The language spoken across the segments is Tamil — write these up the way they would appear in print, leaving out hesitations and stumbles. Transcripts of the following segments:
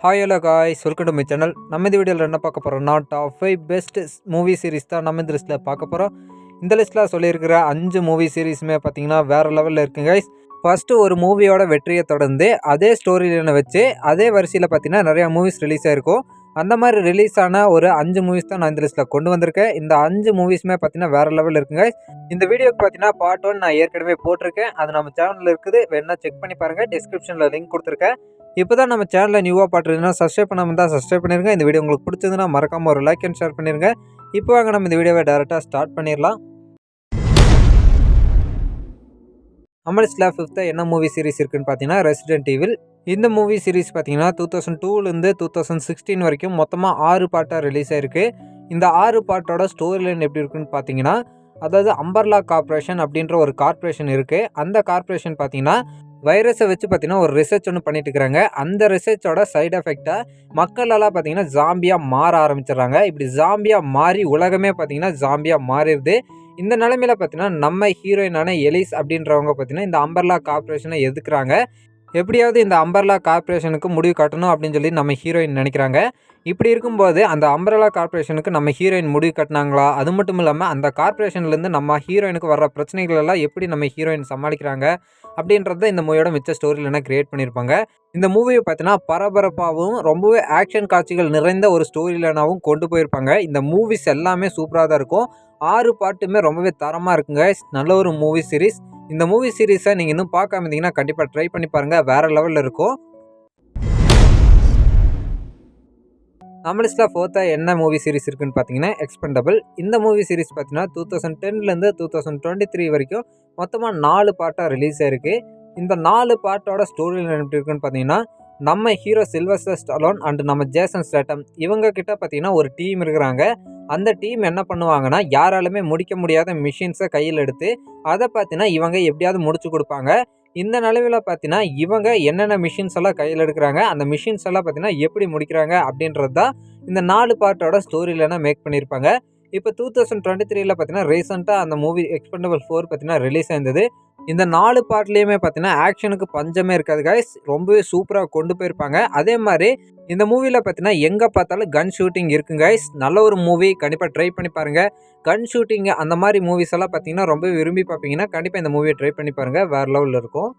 Hi hello guys, welcome to my channel. நம்ம இந்த வீடியோவில் என்ன பார்க்க போகிறோம்னா, டாப் 5 பெஸ்ட் மூவி சீரிஸ் தான் நம்ம இந்த லிஸ்ட்டில் பார்க்க போகிறோம். இந்த லிஸ்ட்டில் சொல்லியிருக்கிற 5 மூவி சீரிஸுமே பார்த்தீங்கன்னா வேறு லெவலில் இருக்குங்க காய்ஸ். ஃபஸ்ட்டு ஒரு மூவியோட வெற்றியை தொடர்ந்து அதே ஸ்டோரி லைனை வச்சு அதே வரிசையில் பார்த்தீங்கன்னா நிறையா மூவிஸ் ரிலீஸ் ஆகிருக்கும். அந்த மாதிரி ரிலீஸ் ஆன ஒரு 5 மூவிஸ் தான் நான் இந்த லிஸ்ட்டில் கொண்டு வந்திருக்கேன். இந்த 5 மூவிஸுமே பார்த்தீங்கன்னா வேறு லெவலில் இருக்குங்க காய்ஸ். இந்த வீடியோக்கு பார்த்தீங்கன்னா பார்ட் 1 நான் ஏற்கனவே போட்டிருக்கேன். அது நம்ம சேனலில் இருக்குது, வேணா செக் பண்ணி பாருங்கள். டிஸ்கிரிப்ஷனில் லிங்க் கொடுத்துருக்கேன். இப்போ தான் நம்ம சேனலை நியூவாக பார்த்துருந்தீங்கன்னா சப்ஸ்கிரைப் பண்ணாமல் தான் சப்ஸ்கிரைப் பண்ணிருங்க. இந்த வீடியோ உங்களுக்கு பிடிச்சதுன்னா மறக்காமல் ஒரு லைக் அண்ட் ஷேர் பண்ணிருங்க. இப்போ வாங்க நம்ம இந்த வீடியோவை டேரெக்டாக ஸ்டார்ட் பண்ணிடலாம். நம்ம லிஸ்ட்டில் 5th என்ன மூவி சீரிஸ் இருக்குன்னு பார்த்தீங்கன்னா ரெசிடென்ட் ஈவில். இந்த மூவி சீரிஸ் பார்த்தீங்கன்னா 2002லேருந்து 2016 வரைக்கும் மொத்தமாக 6 பார்ட்டாக ரிலீஸ் ஆயிருக்கு. இந்த 6 பார்ட்டோட ஸ்டோரி லைன் எப்படி இருக்குன்னு பார்த்தீங்கன்னா, அதாவது அம்பர்லா கார்ப்பரேஷன் அப்படின்ற ஒரு கார்ப்பரேஷன் இருக்குது. அந்த கார்ப்பரேஷன் பார்த்தீங்கன்னா வைரஸை வச்சு பார்த்தீங்கன்னா ஒரு ரிசர்ச் ஒன்று பண்ணிட்டு இருக்கிறாங்க. அந்த ரிசர்ச்சோட சைட் எஃபெக்டாக மக்கள் எல்லாம் பார்த்தீங்கன்னா ஜாம்பியாக மாற ஆரம்பிச்சிடுறாங்க. இப்படி ஜாம்பியாக மாறி உலகமே பார்த்தீங்கன்னா ஜாம்பியாக மாறிடுது. இந்த நிலைமையில பார்த்தீங்கன்னா நம்ம ஹீரோயினான எலிஸ் அப்படின்றவங்க பார்த்தீங்கன்னா இந்த அம்பர்லா கார்ப்பரேஷனை எதுக்குறாங்க. எப்படியாவது இந்த அம்பர்லா கார்ப்பரேஷனுக்கு முடிவு கட்டணும் அப்படின்னு சொல்லி நம்ம ஹீரோயின் நினைக்கிறாங்க. இப்படி இருக்கும்போது அந்த அம்பர்லா கார்ப்பரேஷனுக்கு நம்ம ஹீரோயின் முடிவு கட்டினாங்களா, அது மட்டும் இல்லாமல் அந்த கார்ப்பரேஷன்லேருந்து நம்ம ஹீரோயினுக்கு வர்ற பிரச்சனைகள் எல்லாம் எப்படி நம்ம ஹீரோயின் சமாளிக்கிறாங்க அப்படின்றத இந்த மூவியோட மிச்ச ஸ்டோரியில் கிரியேட் பண்ணியிருப்பாங்க. இந்த மூவியை பார்த்தீங்கன்னா பரபரப்பாகவும் ரொம்பவே ஆக்ஷன் காட்சிகள் நிறைந்த ஒரு ஸ்டோரி லைனாகவும் கொண்டு போயிருப்பாங்க. இந்த மூவிஸ் எல்லாமே சூப்பராக தான் இருக்கும். 6 பாட்டுமே ரொம்பவே தரமாக இருக்குங்க. நல்ல ஒரு மூவி சீரிஸ். இந்த மூவி சீரிஸை நீங்கள் இன்னும் பார்க்காம இருந்தீங்கன்னா கண்டிப்பாக ட்ரை பண்ணி பாருங்கள், வேறு லெவலில் இருக்கும். நம்ம லிஸ்ட்டில் 4th என்ன மூவி சீரிஸ் இருக்குன்னு பார்த்தீங்கன்னா எக்ஸ்பெண்டபிள். இந்த மூவி சீரிஸ் பார்த்தீங்கன்னா 2010லேருந்து 2023 வரைக்கும் மொத்தமாக 4 பார்ட்டாக ரிலீஸ் ஆயிருக்கு. இந்த 4 பார்ட்டோட ஸ்டோரி லைன் எப்படி இருக்குன்னு பார்த்தீங்கன்னா, நம்ம ஹீரோ சில்வஸ்டர் ஸ்டாலோன் அண்ட் நம்ம ஜேசன் ஸ்டேட்டம் இவங்க கிட்ட பார்த்தீங்கன்னா ஒரு டீம் இருக்கிறாங்க. அந்த டீம் என்ன பண்ணுவாங்கன்னா, யாராலுமே முடிக்க முடியாத மிஷின்ஸை கையில் எடுத்து அதை பார்த்தீங்கன்னா இவங்க எப்படியாவது முடிச்சு கொடுப்பாங்க. இந்த நிலவில் பார்த்தீங்கன்னா இவங்க என்னென்ன மிஷின்ஸ் எல்லாம் கையில் எடுக்கிறாங்க, அந்த மிஷின்ஸ் எல்லாம் பார்த்தீங்கன்னா எப்படி முடிக்கிறாங்க அப்படின்றது தான் இந்த 4 பார்ட்டோட ஸ்டோரியிலனா மேக் பண்ணியிருப்பாங்க. இப்போ 2023ல் பார்த்தீங்கன்னா ரீசெண்டாக அந்த மூவி எக்ஸ்பெண்டபிள் 4 பார்த்தீங்கன்னா ரிலீஸ் ஆயிருந்தது. இந்த 4 பார்ட்லேயுமே பார்த்தீங்கன்னா ஆக்ஷனுக்கு பஞ்சமே இருக்காது கைஸ், ரொம்பவே சூப்பராக கொண்டு போயிருப்பாங்க. அதே மாதிரி இந்த மூவியில் பார்த்தீங்கன்னா எங்கே பார்த்தாலும் கன் ஷூட்டிங் இருக்குங்க கைஸ். நல்ல ஒரு மூவி, கண்டிப்பாக ட்ரை பண்ணி பாருங்கள். கன் ஷூட்டிங் அந்த மாதிரி மூவிஸ் எல்லாம் பார்த்தீங்கன்னா ரொம்ப விரும்பி பார்ப்பீங்கன்னா கண்டிப்பாக இந்த மூவியை ட்ரை பண்ணி பாருங்கள், வேறு லெவலில் இருக்கும்.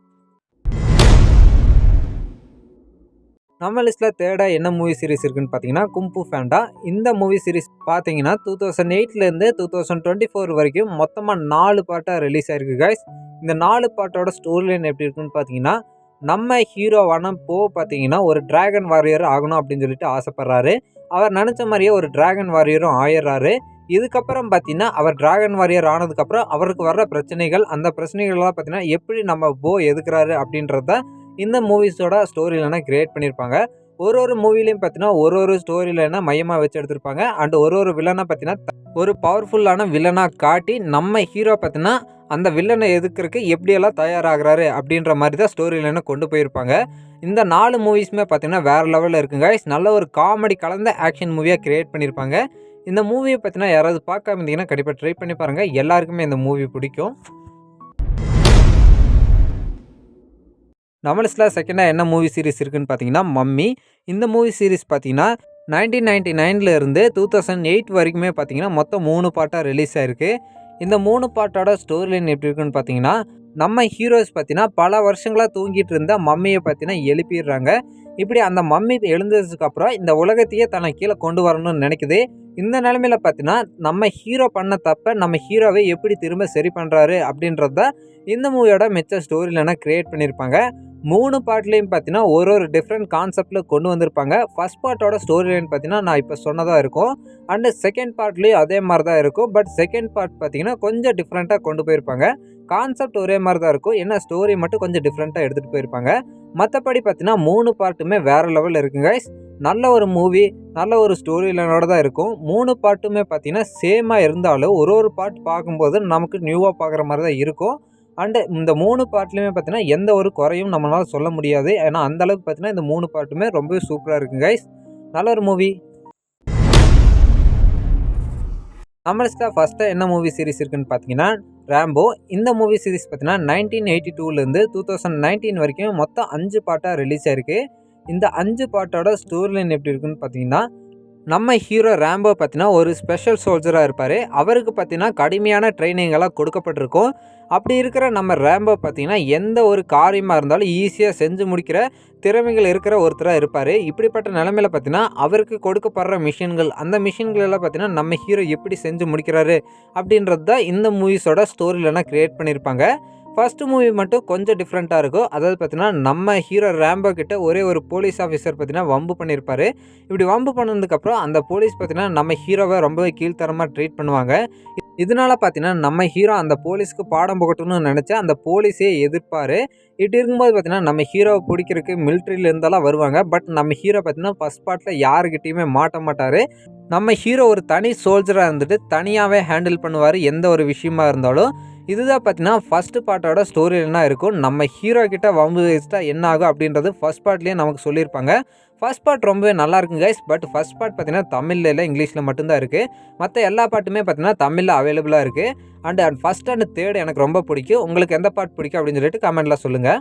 நம்ம லிஸ்ட்டில் 3rd என்ன மூவி சீரிஸ் இருக்குன்னு பார்த்தீங்கன்னா கும்பு ஃபேண்டா. இந்த மூவி சீரிஸ் பார்த்தீங்கன்னா 2008லேருந்து 2024 வரைக்கும் மொத்தமாக 4 பார்ட்டாக ரிலீஸ் ஆயிருக்கு கைஸ். இந்த 4 பார்ட்டோட ஸ்டோரி லைன் எப்படி இருக்குன்னு பார்த்தீங்கன்னா, நம்ம ஹீரோவான போ பார்த்தீங்கன்னா ஒரு டிராகன் வாரியர் ஆகணும் அப்படின்னு சொல்லிட்டு ஆசைப்படுறாரு. அவர் நினச்ச மாதிரியே ஒரு டிராகன் வாரியரும் ஆயிடுறாரு. இதுக்கப்புறம் பார்த்தீங்கன்னா அவர் டிராகன் வாரியர் ஆனதுக்கப்புறம் அவருக்கு வர்ற பிரச்சனைகள், அந்த பிரச்சனைகள்லாம் பார்த்தீங்கன்னா எப்படி நம்ம போ எதுக்குறாரு அப்படின்றத இந்த மூவிஸோட ஸ்டோரி லைனை கிரியேட் பண்ணியிருப்பாங்க. ஒரு மூவிலையும் பார்த்தீங்கன்னா ஒரு ஸ்டோரி லைனை மையமாக வச்சு எடுத்திருப்பாங்க. அண்ட் ஒரு வில்லனை பார்த்தீங்கன்னா ஒரு பவர்ஃபுல்லான வில்லனாக காட்டி நம்ம ஹீரோ பார்த்தீங்கன்னா அந்த வில்லனை எதுக்குறதுக்கு எப்படியெல்லாம் தயாராகிறாரு அப்படின்ற மாதிரி தான் ஸ்டோரி லைனை கொண்டு போயிருப்பாங்க. இந்த 4 மூவிஸுமே பார்த்தீங்கன்னா வேறு லெவலில் இருக்குங்க. நல்ல ஒரு காமெடி கலந்த ஆக்ஷன் மூவியாக கிரியேட் பண்ணியிருப்பாங்க. இந்த மூவியை பார்த்தீங்கன்னா யாராவது பார்க்காம இருந்தீங்கன்னா கண்டிப்பாக ட்ரை பண்ணி பாருங்கள், எல்லாருக்குமே இந்த மூவி பிடிக்கும். நம்ம லிஸ்ட்டில் 2nd என்ன மூவி சீரிஸ் இருக்குன்னு பார்த்தீங்கன்னா மம்மி. இந்த மூவி சீரிஸ் பார்த்தீங்கன்னா 1999லேருந்து 2008 வரைக்குமே பார்த்தீங்கன்னா மொத்தம் 3 பார்ட்டாக ரிலீஸ் ஆயிருக்கு. இந்த 3 பார்ட்டோட ஸ்டோரி லைன் எப்படி இருக்குன்னு பார்த்தீங்கன்னா, நம்ம ஹீரோஸ் பார்த்தீங்கன்னா பல வருஷங்களாக தூங்கிட்டு இருந்த மம்மியை பார்த்தீங்கன்னா எழுப்பிடுறாங்க. இப்படி அந்த மம்மி எழுந்ததுக்கப்புறம் இந்த உலகத்தையே தன்னை கீழே கொண்டு வரணும்னு நினைக்குது. இந்த நிலைமையில பார்த்தீங்கன்னா நம்ம ஹீரோ பண்ண தப்ப நம்ம ஹீரோவை எப்படி திரும்ப சரி பண்ணுறாரு அப்படின்றத இந்த மூவியோட மிச்ச ஸ்டோரி லைனை கிரியேட் பண்ணியிருப்பாங்க. 3 பார்ட்லேயும் பார்த்தீங்கன்னா ஒரு டிஃப்ரெண்ட் கான்செப்டில் கொண்டு வந்திருப்பாங்க. ஃபர்ஸ்ட் பார்ட்டோட ஸ்டோரி லைன் பார்த்தீங்கன்னா நான் இப்போ சொன்னதாக இருக்கும். அண்டு செகண்ட் பார்ட்லேயும் அதே மாதிரி தான் இருக்கும். பட் செகண்ட் பார்ட் பார்த்தீங்கன்னா கொஞ்சம் டிஃப்ரெண்ட்டாக கொண்டு போயிருப்பாங்க. கான்செப்ட் ஒரே மாதிரி தான் இருக்கும், ஏன்னா ஸ்டோரி மட்டும் கொஞ்சம் டிஃப்ரெண்ட்டாக எடுத்துகிட்டு போயிருப்பாங்க. மற்றபடி பார்த்தீங்கன்னா 3 பார்ட்டுமே வேறு லெவலில் இருக்குங்க கைஸ். நல்ல ஒரு மூவி, நல்ல ஒரு ஸ்டோரி லைனோட தான் இருக்கும். 3 பார்ட்டுமே பார்த்தீங்கன்னா சேமாக இருந்தாலும் ஒரு பார்ட் பார்க்கும்போது நமக்கு நியூவாக பார்க்குற மாதிரி தான் இருக்கும். அண்டு இந்த 3 பார்ட்லேயுமே பார்த்தீங்கன்னா எந்த ஒரு குறையும் நம்மளால் சொல்ல முடியாது. ஏன்னா அந்தளவுக்கு பார்த்தீங்கன்னா இந்த 3 பார்ட்டுமே ரொம்பவே சூப்பராக இருக்குங்க கைஸ். நல்ல ஒரு மூவி. நம்ம லிஸ்ட்டில் ஃபஸ்ட்டு என்ன மூவி சீரிஸ் இருக்குன்னு பார்த்தீங்கன்னா ரேம்போ. இந்த மூவி சீரிஸ் பார்த்தீங்கன்னா 1982லேருந்து 2019 வரைக்கும் மொத்தம் 5 பார்ட்டாக ரிலீஸ் ஆயிருக்கு. இந்த 5 பார்ட்டோட ஸ்டோரி லைன் எப்படி இருக்குன்னு பார்த்தீங்கன்னா, நம்ம ஹீரோ ரேம்போ பார்த்தீங்கன்னா ஒரு ஸ்பெஷல் சோல்ஜரா இருப்பாரு. அவருக்கு பார்த்தீங்கன்னா கடுமையான ட்ரெய்னிங் எல்லாம் கொடுக்கப்பட்டிருக்கும். அப்படி இருக்கிற நம்ம ரேம்போ பார்த்தீங்கன்னா, எந்த ஒரு காரியமா இருந்தாலும் ஈஸியா செஞ்சு முடிக்கிற திறமைகள் இருக்கிற ஒருத்தரா இருப்பாரு. இப்படிப்பட்ட நிலைமையில பார்த்தீங்கன்னா, அவருக்கு கொடுக்கப்படுற மிஷின்கள், அந்த மிஷின்கள் எல்லாம் பார்த்தீங்கன்னா, நம்ம ஹீரோ எப்படி செஞ்சு முடிக்கிறாரு அப்படின்றது தான் இந்த மூவிஸோட ஸ்டோரி லைனா கிரியேட் பண்ணியிருப்பாங்க. ஃபர்ஸ்ட் மூவி மட்டும் கொஞ்சம் டிஃப்ரெண்ட்டா இருக்கும். அதாவது பார்த்தீங்கன்னா, நம்ம ஹீரோ ரேம்போ கிட்ட ஒரே ஒரு போலீஸ் ஆஃபீசர் பார்த்தீங்கன்னா வம்பு பண்ணியிருப்பாரு. இப்படி வம்பு பண்ணதுக்கப்புறம் அந்த போலீஸ் பார்த்தீங்கன்னா, நம்ம ஹீரோவ ரொம்பவே கீழ்த்தரமா ட்ரீட் பண்ணுவாங்க. இதனால பார்த்தீங்கன்னா, நம்ம ஹீரோ அந்த போலீஸ்க்கு பாடம் புகட்டணும்னு நெனச்சு அந்த போலீஸே எதிர்ப்பாரு. இப்படி இருக்கும்போது பார்த்தீங்கன்னா, நம்ம ஹீரோவ புடிக்கிறதுக்கு மிலிட்டரில இருந்தெல்லாம் வருவாங்க. பட் நம்ம ஹீரோ பார்த்தீங்கன்னா, ஃபர்ஸ்ட் பார்ட்ல யாருகிட்டயுமே மாட்ட மாட்டாரு. நம்ம ஹீரோ ஒரு தனி சோல்ஜரா இருந்துட்டு தனியாவே ஹேண்டில் பண்ணுவாரு எந்த ஒரு விஷயமா இருந்தாலும். இதுதான் பார்த்தீங்கன்னா, ஃபர்ஸ்ட் பார்ட்டோட ஸ்டோரி லைனா இருக்கும். நம்ம ஹீரோ கிட்ட வம்பு வச்சுட்டா என்ன ஆகும் அப்படின்றது ஃபர்ஸ்ட் பார்ட்லயே நமக்கு சொல்லியிருப்பாங்க. ஃபர்ஸ்ட் பார்ட் ரொம்பவே நல்லா இருக்கும் கைஸ். பட் ஃபர்ஸ்ட் பார்ட் பார்த்தீங்கன்னா, தமிழ்ல இல்ல, இங்கிலீஷ்ல மட்டும் தான் இருக்கு. மத்த எல்லா பார்ட்டுமே பார்த்தீங்கன்னா, தமிழ்ல அவைலபிளா இருக்கு. அண்ட் ஃபர்ஸ்ட் அண்ட் 3 எனக்கு ரொம்ப பிடிக்கும். உங்களுக்கு எந்த பார்ட் பிடிக்கும் அப்படின்னு சொல்லிட்டு கமெண்ட்ல சொல்லுங்க.